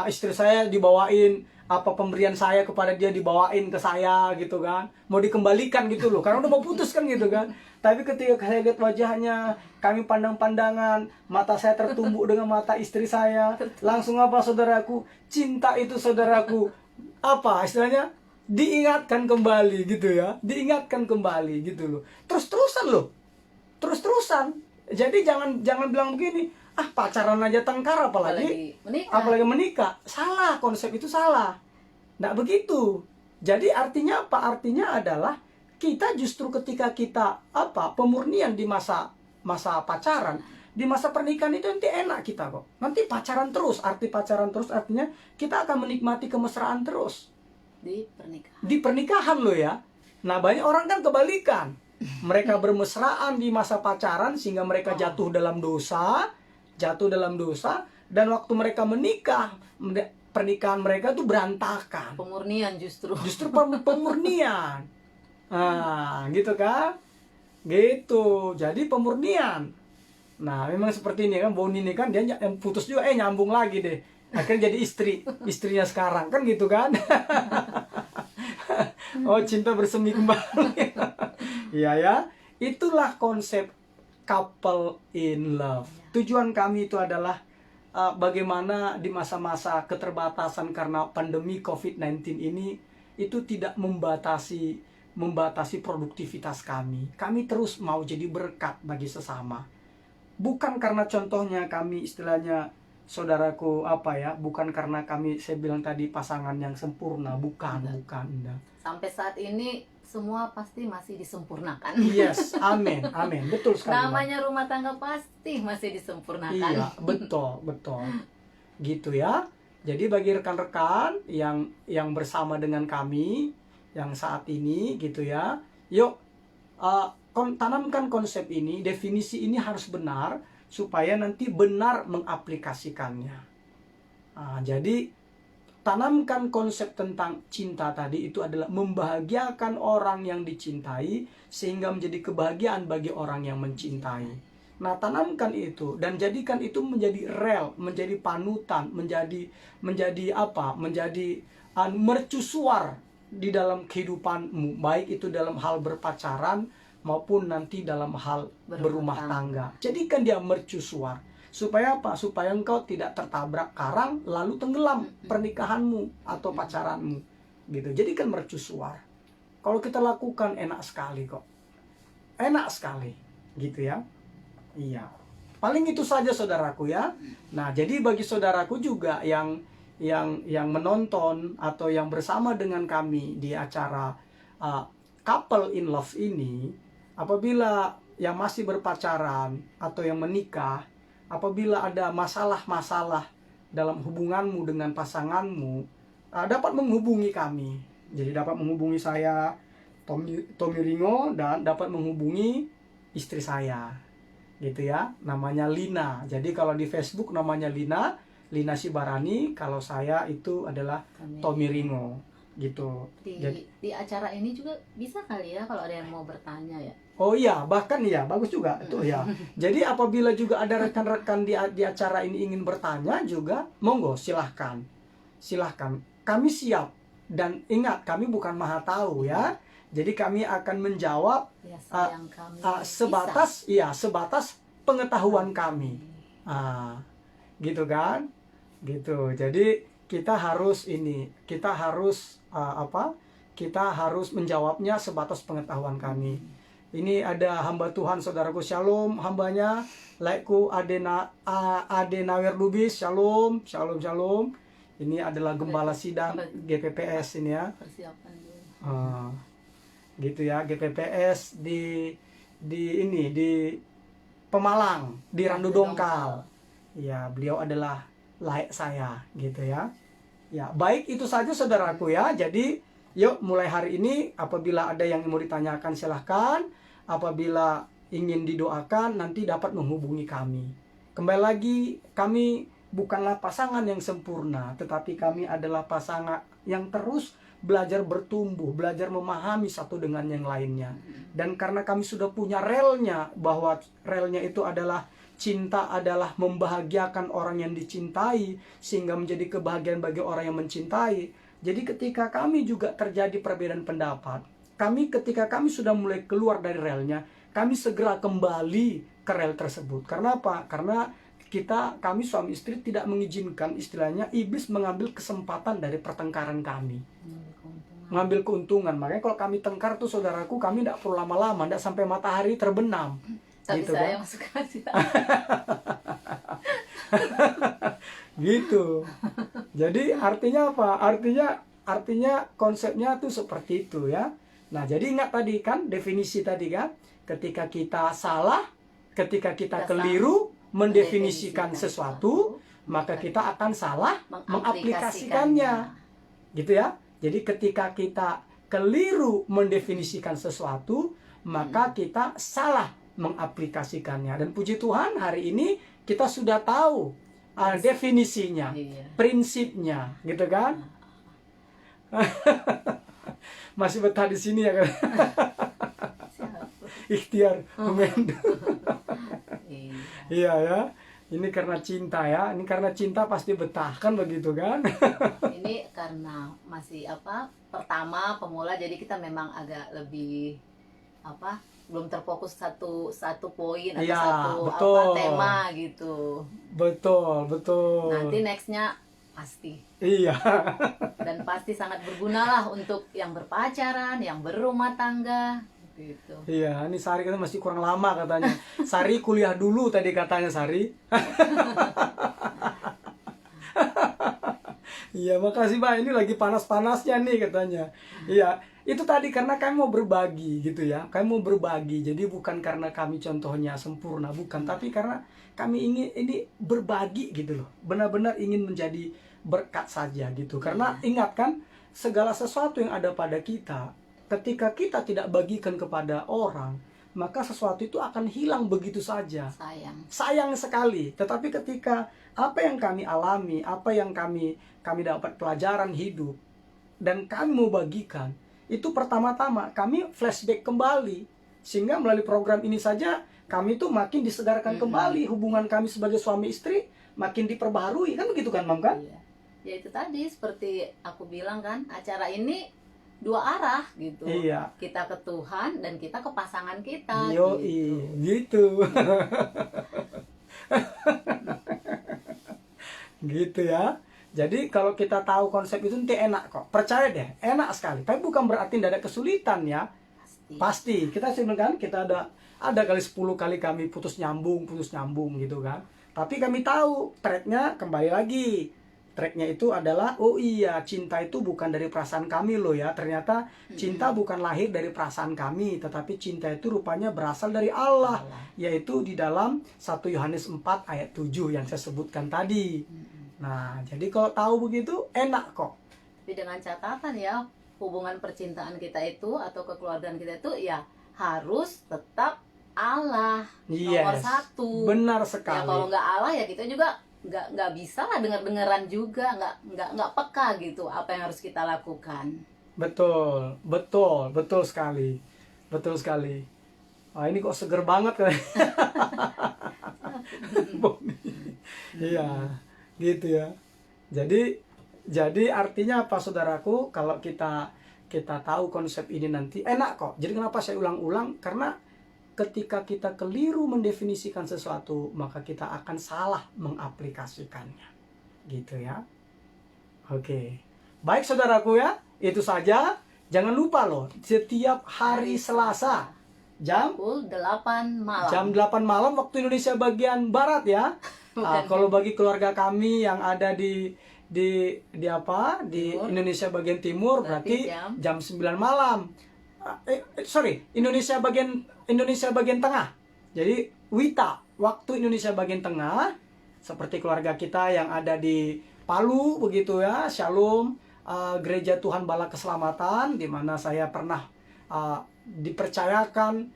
Istri saya dibawain pemberian saya kepada dia, dibawain ke saya gitu kan, mau dikembalikan gitu loh, karena udah mau putus kan gitu kan. Tapi ketika saya lihat wajahnya, kami pandang-pandangan, mata saya tertumbuk dengan mata istri saya, langsung saudaraku, cinta itu saudaraku, istilahnya diingatkan kembali gitu ya, diingatkan kembali gitu loh, terus-terusan. Jadi jangan bilang begini, pacaran aja tengkar apalagi menikah. Salah, konsep itu salah. Nggak begitu. Jadi artinya apa? Artinya adalah kita justru ketika kita pemurnian di masa pacaran, di masa pernikahan itu nanti enak kita kok. Nanti pacaran terus. Arti pacaran terus artinya kita akan menikmati kemesraan terus. Di pernikahan loh ya. Nah, banyak orang kan kebalikan. Mereka bermesraan di masa pacaran sehingga mereka jatuh dalam dosa. jatuh dalam dosa, dan waktu mereka menikah, pernikahan mereka tuh berantakan. Pemurnian justru. Justru pemurnian. Nah, gitu kan? Gitu. Jadi pemurnian. Nah, memang seperti ini kan, Boni ini kan dia yang putus juga nyambung lagi deh. Akhirnya jadi istrinya sekarang kan gitu kan. Oh, cinta bersemi kembali. Iya ya. Itulah konsep couple in love. Tujuan kami itu adalah bagaimana di masa-masa keterbatasan karena pandemi COVID-19 ini itu tidak membatasi produktivitas kami. Kami terus mau jadi berkat bagi sesama. Bukan karena contohnya kami istilahnya saudaraku bukan karena kami, saya bilang tadi, pasangan yang sempurna, bukan. Sampai saat ini semua pasti masih disempurnakan. Yes, amin, betul sekali. Namanya rumah tangga pasti masih disempurnakan. Iya, betul. Gitu ya. Jadi bagi rekan-rekan yang bersama dengan kami yang saat ini gitu ya, yuk tanamkan konsep ini, definisi ini harus benar supaya nanti benar mengaplikasikannya. Jadi tanamkan konsep tentang cinta tadi itu adalah membahagiakan orang yang dicintai sehingga menjadi kebahagiaan bagi orang yang mencintai. Nah, tanamkan itu dan jadikan itu menjadi rel, menjadi panutan, menjadi mercusuar di dalam kehidupanmu, baik itu dalam hal berpacaran maupun nanti dalam hal berumah tangga. Jadikan dia mercusuar. Supaya apa? Supaya engkau tidak tertabrak karang lalu tenggelam pernikahanmu atau pacaranmu. Gitu. Jadikan mercusuar. Kalau kita lakukan enak sekali kok. Enak sekali. Gitu ya. Iya. Paling itu saja saudaraku ya. Nah, jadi bagi saudaraku juga yang menonton atau yang bersama dengan kami di acara Couple in Love ini, apabila yang masih berpacaran atau yang menikah, apabila ada masalah-masalah dalam hubunganmu dengan pasanganmu, dapat menghubungi kami. Jadi dapat menghubungi saya, Tommy Ringo, dan dapat menghubungi istri saya. Gitu ya, namanya Lina. Jadi kalau di Facebook namanya Lina Sibarani, kalau saya itu adalah Tommy Ringo. Gitu. Di acara ini juga bisa kali ya kalau ada yang mau bertanya ya. Oh iya, bahkan iya, bagus juga itu ya. Jadi apabila juga ada rekan-rekan di acara ini ingin bertanya juga, monggo silahkan. Kami siap, dan ingat kami bukan maha tahu ya. Jadi kami akan menjawab sebatas pengetahuan kami. Gitu kan? Gitu. Jadi kita harus menjawabnya sebatas pengetahuan kami. Ini ada hamba Tuhan saudaraku, shalom hambanya, laiku Adenawir Lubis, shalom. Ini adalah gembala sidang GPPS ini ya. Persiapan dulu. Gitu ya, GPPS di Pemalang, di Randu Dongkal. Ya, beliau adalah laik saya gitu ya. Ya, baik itu saja saudaraku ya. Jadi yuk mulai hari ini apabila ada yang mau ditanyakan silahkan. Apabila ingin didoakan nanti dapat menghubungi kami. Kembali lagi, kami bukanlah pasangan yang sempurna, tetapi kami adalah pasangan yang terus belajar bertumbuh, belajar memahami satu dengan yang lainnya. Dan karena kami sudah punya relnya, bahwa relnya itu adalah cinta adalah membahagiakan orang yang dicintai sehingga menjadi kebahagiaan bagi orang yang mencintai. Jadi ketika kami juga terjadi perbedaan pendapat, ketika kami sudah mulai keluar dari relnya, kami segera kembali ke rel tersebut. Karena apa? Karena kami suami istri tidak mengizinkan istilahnya iblis mengambil kesempatan dari pertengkaran kami. Mengambil keuntungan. Makanya kalau kami tengkar tuh saudaraku, kami tidak perlu lama-lama, tidak sampai matahari terbenam. Tapi gitu saya kan? masuk aja. Gitu. Jadi artinya apa? Artinya konsepnya tuh seperti itu ya. Nah, jadi ingat tadi kan definisi tadi kan, ketika kita salah, ketika kita keliru mendefinisikan sesuatu, maka kita akan salah mengaplikasikannya. Gitu ya. Jadi ketika kita keliru mendefinisikan sesuatu, maka kita salah mengaplikasikannya. Dan puji Tuhan hari ini kita sudah tahu definisinya, Iya. prinsipnya, gitu kan? Masih betah di sini ya kan? Siap. Ikhtiar Mendo. Iya. Iya ya. Ini karena cinta ya. Ini karena cinta pasti betah kan begitu kan? Ini karena masih pertama pemula, jadi kita memang agak lebih belum terfokus satu poin atau Iya, satu betul. tema gitu. Betul. Nanti nextnya pasti, Iya. dan pasti sangat berguna lah untuk yang berpacaran, yang berumah tangga gitu. Iya, ini Sari kan masih kurang lama katanya. Sari kuliah dulu tadi katanya Sari. Iya, makasih Mbak. Ini lagi panas-panasnya nih katanya. Iya, itu tadi karena kami mau berbagi gitu ya. Kami mau berbagi. Jadi bukan karena kami contohnya sempurna, bukan, tapi karena kami ingin ini berbagi gitu loh. Benar-benar ingin menjadi berkat saja gitu. Karena ingat kan, segala sesuatu yang ada pada kita, ketika kita tidak bagikan kepada orang, maka sesuatu itu akan hilang begitu saja. Sayang sekali. Tetapi ketika apa yang kami alami, apa yang kami dapat pelajaran hidup, dan kami mau bagikan, itu pertama-tama kami flashback kembali. Sehingga melalui program ini saja, kami tuh makin disegarkan kembali. Hubungan kami sebagai suami istri makin diperbaharui. Kan begitu kan, Mam kan? Iya. Ya itu tadi, seperti aku bilang kan, acara ini dua arah gitu. Iya. Kita ke Tuhan dan kita ke pasangan kita. Yoi, gitu. Gitu ya. Jadi kalau kita tahu konsep itu nanti enak kok. Percaya deh, enak sekali. Tapi bukan berarti tidak ada kesulitan ya. Pasti. Kita sebenarnya kan kita ada kali 10 kali kami putus nyambung gitu kan. Tapi kami tahu tracknya kembali lagi. Tracknya itu adalah, oh iya, cinta itu bukan dari perasaan kami loh ya. Ternyata cinta bukan lahir dari perasaan kami, tetapi cinta itu rupanya berasal dari Allah. Yaitu di dalam 1 Yohanes 4 ayat 7 yang saya sebutkan tadi. Nah, jadi kalau tahu begitu, enak kok. Tapi dengan catatan ya, hubungan percintaan kita itu atau kekeluargaan kita itu ya harus tetap Allah nomor satu. Benar Ya sekali. kalau nggak Allah ya kita juga nggak bisa lah dengeran juga, nggak peka gitu apa yang harus kita lakukan. Betul sekali. Ini kok seger banget kan? Iya, gitu ya. Jadi artinya apa saudaraku? Kalau kita tahu konsep ini nanti enak kok. Jadi kenapa saya ulang-ulang? Karena ketika kita keliru mendefinisikan sesuatu, maka kita akan salah mengaplikasikannya. Gitu ya. Oke. Baik saudaraku ya, itu saja. Jangan lupa loh, setiap hari Selasa jam 8 malam. Jam 8 malam waktu Indonesia bagian barat ya. Kalau bagi keluarga kami yang ada di Indonesia bagian timur berarti jam 9 malam. Indonesia bagian tengah. Jadi WITA, waktu Indonesia bagian tengah, seperti keluarga kita yang ada di Palu begitu ya. Shalom, Gereja Tuhan Bala Keselamatan, di mana saya pernah dipercayakan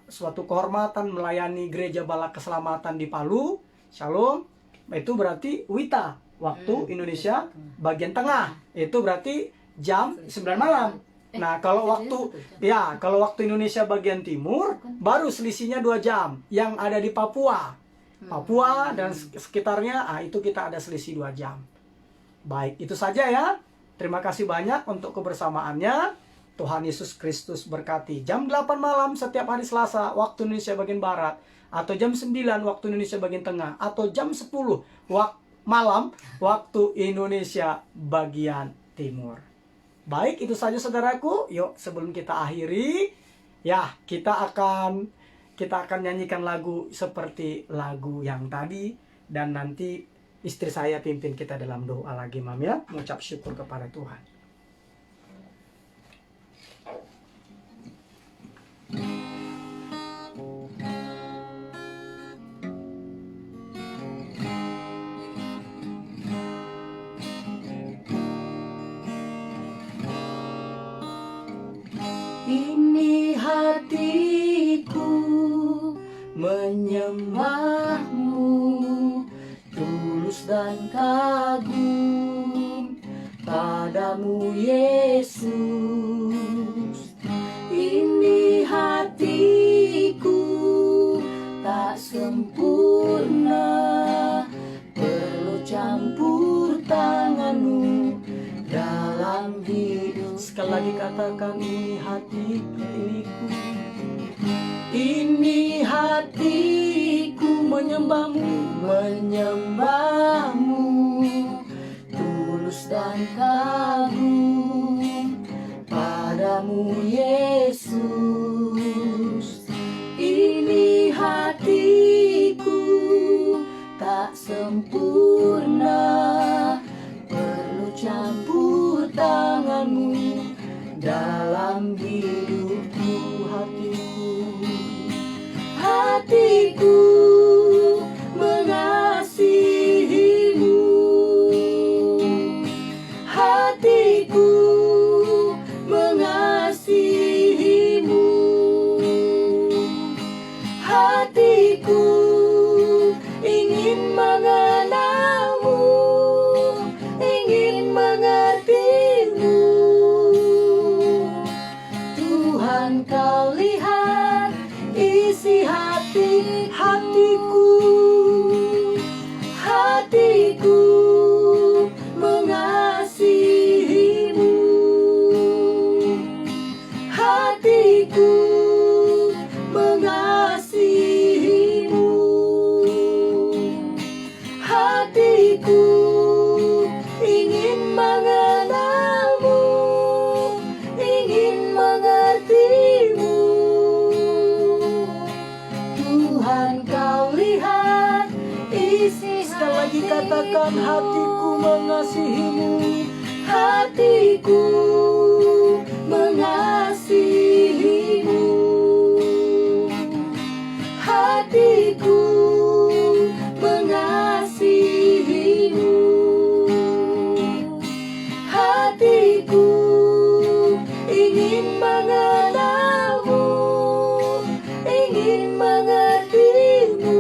suatu kehormatan melayani Gereja Bala Keselamatan di Palu. Shalom, itu berarti WITA, waktu Indonesia bagian tengah. Itu berarti jam 9 malam. Nah, kalau waktu Indonesia bagian timur baru selisihnya 2 jam. Yang ada di Papua dan sekitarnya, itu kita ada selisih 2 jam. Baik, itu saja ya. Terima kasih banyak untuk kebersamaannya. Tuhan Yesus Kristus berkati. Jam 8 malam setiap hari Selasa waktu Indonesia bagian barat, atau jam 9 waktu Indonesia bagian tengah, atau jam 10 malam waktu Indonesia bagian timur. Baik, itu saja saudaraku. Yuk, sebelum kita akhiri, ya kita akan nyanyikan lagu seperti lagu yang tadi, dan nanti istri saya pimpin kita dalam doa lagi, Mam ya, mengucap syukur kepada Tuhan. Ini hatiku menyembahmu tulus dan kagum padamu Yesus. Ini hatiku tak sempurna, perlu campur tanganmu dalam hidup. Sekali lagi katakan, ini hatiku menyembahmu, tulus dan kagum padamu Yesus. Ini hatiku tak sempurna, perlu campur tanganmu dalam hidupku. Hatiku mengasihimu, hatiku mengasihimu, hatiku ingin mengenalmu, ingin mengertimu. Tuhan, kau lihat isi hatiku, hatiku mengasihimu, hatiku mengasihimu, hatiku ingin mengenalmu, ingin mengertimu. Tuhan, kau lihat isi hatiku. Sekali lagi katakan, hatiku mengasihimu, hatiku mengasihimu, hatiku mengasihimu, hatiku ingin mengenalmu, ingin mengertimu.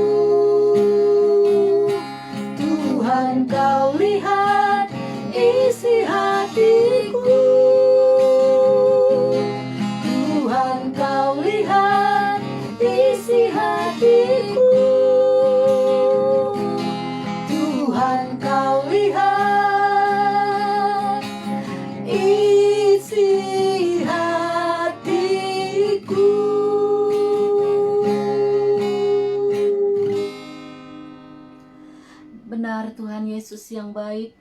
Tuhan, kau lihat isi hatiku, Tuhan, kau lihat isi hatiku, Tuhan, kau lihat isi hatiku. Benar Tuhan Yesus yang baik,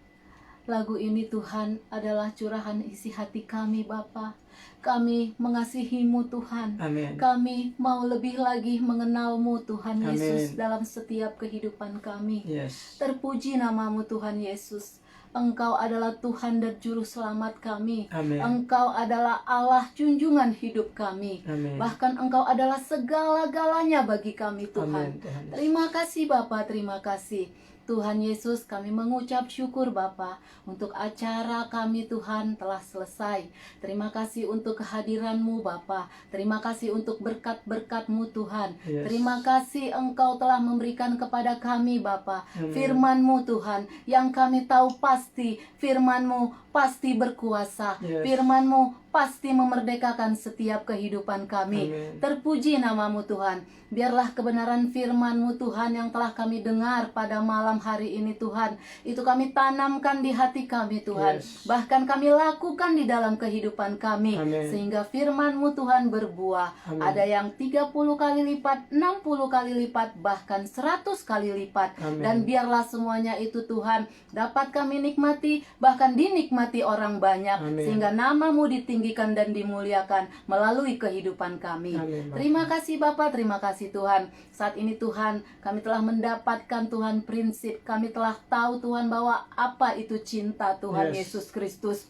lagu ini Tuhan adalah curahan isi hati kami Bapa. Kami mengasihimu Tuhan. amin. Kami mau lebih lagi mengenalmu Tuhan Amin. Yesus dalam setiap kehidupan kami. Yes. Terpuji namamu Tuhan Yesus. Engkau adalah Tuhan dan Juru Selamat kami. Amin. Engkau adalah Allah junjungan hidup kami. Amin. Bahkan Engkau adalah segala-galanya bagi kami Tuhan. Amin, Tuhan. Terima kasih Bapa, terima kasih. Tuhan Yesus, kami mengucap syukur Bapa untuk acara kami Tuhan telah selesai. Terima kasih untuk kehadiran-Mu Bapa. Terima kasih untuk berkat-berkat-Mu Tuhan. Yes. Terima kasih Engkau telah memberikan kepada kami Bapa Amin. firman-Mu Tuhan, yang kami tahu pasti firman-Mu pasti berkuasa. Yes. Firman-Mu pasti memerdekakan setiap kehidupan kami. Amin. Terpuji namamu Tuhan. Biarlah kebenaran firman-Mu Tuhan yang telah kami dengar pada malam hari ini Tuhan, itu kami tanamkan di hati kami Tuhan. Yes. Bahkan kami lakukan di dalam kehidupan kami. Amin. Sehingga firman-Mu Tuhan berbuah. Amin. Ada yang 30 kali lipat, 60 kali lipat, bahkan 100 kali lipat. Amin. Dan biarlah semuanya itu Tuhan dapat kami nikmati, bahkan dinikmati orang banyak. Amin. Sehingga nama-Mu ditinggikan dan dimuliakan melalui kehidupan kami. Amin, Bapa. Terima kasih Bapa, terima kasih Tuhan. Saat ini Tuhan, kami telah mendapatkan Tuhan prinsip. Kami telah tahu Tuhan bahwa apa itu cinta Tuhan Yes. Yesus Kristus.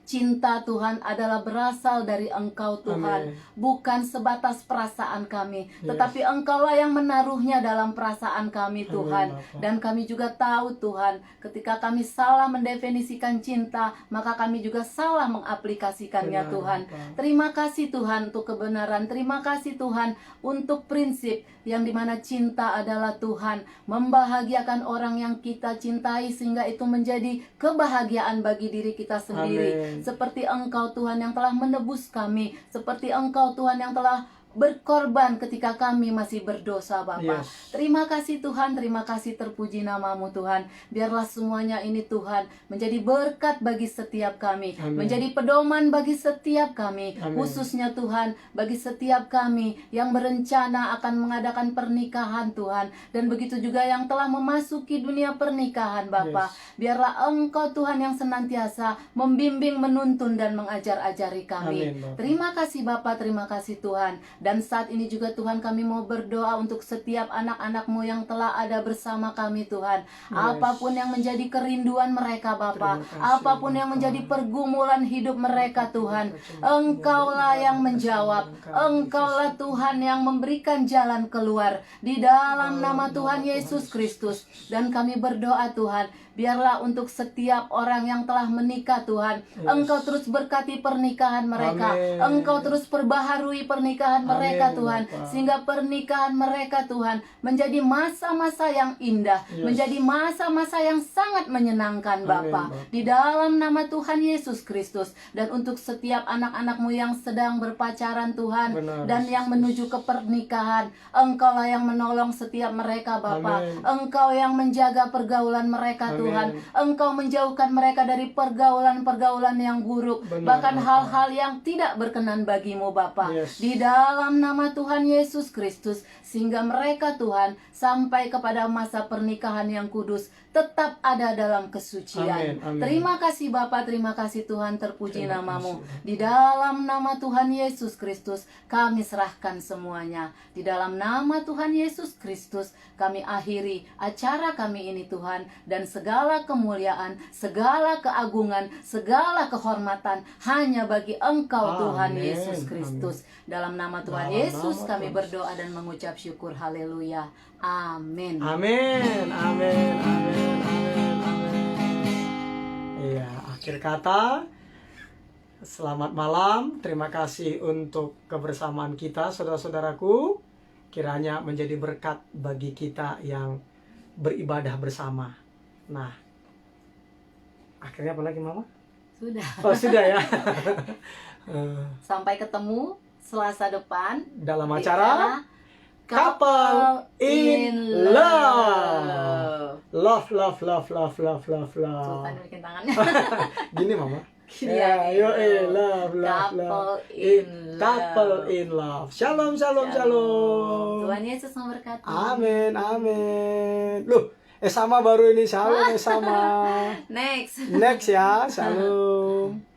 cinta Tuhan adalah berasal dari Engkau Tuhan, Amin. bukan sebatas perasaan kami, Yes. tetapi Engkaulah yang menaruhnya dalam perasaan kami Tuhan. Amin, Bapa. Dan kami juga tahu Tuhan, ketika kami salah mendefinisikan cinta, maka kami juga salah mengaplikasikannya Benar, Tuhan. Bapa. Terima kasih Tuhan untuk kebenaran, terima kasih Tuhan untuk prinsip yang dimana cinta adalah Tuhan membahagiakan orang yang kita cintai, sehingga itu menjadi kebahagiaan bagi diri kita sendiri. Amin. Seperti Engkau Tuhan yang telah menebus kami, seperti Engkau Tuhan yang telah berkorban ketika kami masih berdosa Bapa. Yes. Terima kasih Tuhan, terima kasih, terpuji namamu Tuhan. Biarlah semuanya ini Tuhan menjadi berkat bagi setiap kami, Amin. menjadi pedoman bagi setiap kami, Amin. khususnya Tuhan bagi setiap kami yang berencana akan mengadakan pernikahan Tuhan, dan begitu juga yang telah memasuki dunia pernikahan Bapa. Biarlah Engkau Tuhan yang senantiasa membimbing, menuntun dan mengajar-ajari kami. Amin, Bapa. Terima kasih Bapa, terima kasih Tuhan. Dan saat ini juga Tuhan, kami mau berdoa untuk setiap anak-anak-Mu yang telah ada bersama kami Tuhan. Apapun yang menjadi kerinduan mereka Bapa, Terima kasih, apapun yang Bapa. menjadi pergumulan hidup mereka Tuhan, Engkaulah yang menjawab. Engkaulah Tuhan yang memberikan jalan keluar di dalam nama Tuhan Yesus Kristus. Dan kami berdoa Tuhan, biarlah untuk setiap orang yang telah menikah Tuhan, Engkau terus berkati pernikahan mereka. Amin. Engkau terus perbaharui pernikahan mereka Amin, Tuhan, Bapa. sehingga pernikahan mereka Tuhan menjadi masa-masa yang indah, Yes. menjadi masa-masa yang sangat menyenangkan Amin, Bapa. Bapa. Di dalam nama Tuhan Yesus Kristus. Dan untuk setiap anak-anak-Mu yang sedang berpacaran Tuhan, Benar. dan yang menuju ke pernikahan, Engkaulah yang menolong setiap mereka Bapa. Amin. Engkau yang menjaga pergaulan mereka Amin. Tuhan. Engkau menjauhkan mereka dari pergaulan-pergaulan yang buruk, Benar, bahkan Bapa. hal-hal yang tidak berkenan bagimu Bapa. Yes. Di dalam nama Tuhan Yesus Kristus, sehingga mereka Tuhan sampai kepada masa pernikahan yang kudus tetap ada dalam kesucian. Amin, amin. Terima kasih Bapa, terima kasih Tuhan, terpuji Terima namamu. kasih. Di dalam nama Tuhan Yesus Kristus kami serahkan semuanya. Di dalam nama Tuhan Yesus Kristus kami akhiri acara kami ini Tuhan, dan segala kemuliaan, segala keagungan, segala kehormatan hanya bagi Engkau Tuhan Amin, Yesus Kristus. Dalam nama Tuhan Dalam Yesus nama kami Tuhan berdoa dan mengucap syukur. Haleluya. Amin. Amin, amin, amin, amin, amin. Iya, akhir kata, selamat malam. Terima kasih untuk kebersamaan kita, saudara-saudaraku. Kiranya menjadi berkat bagi kita yang beribadah bersama. Nah, akhirnya apa lagi, Mama? Sudah. Oh, sudah ya. Sampai ketemu Selasa depan Dalam di acara era Couple in Love. Love, love, love, love, love, love, love. Sultan bikin tangannya. Gini, Mama. Gini Ya, ya, yo, love, love, love. Couple in Couple love. in love. Shalom, shalom, shalom. Tuhan Yesus memberkati. Amin, amin. Loh, sama baru ini, shalom, sama. Next. Next ya, shalom.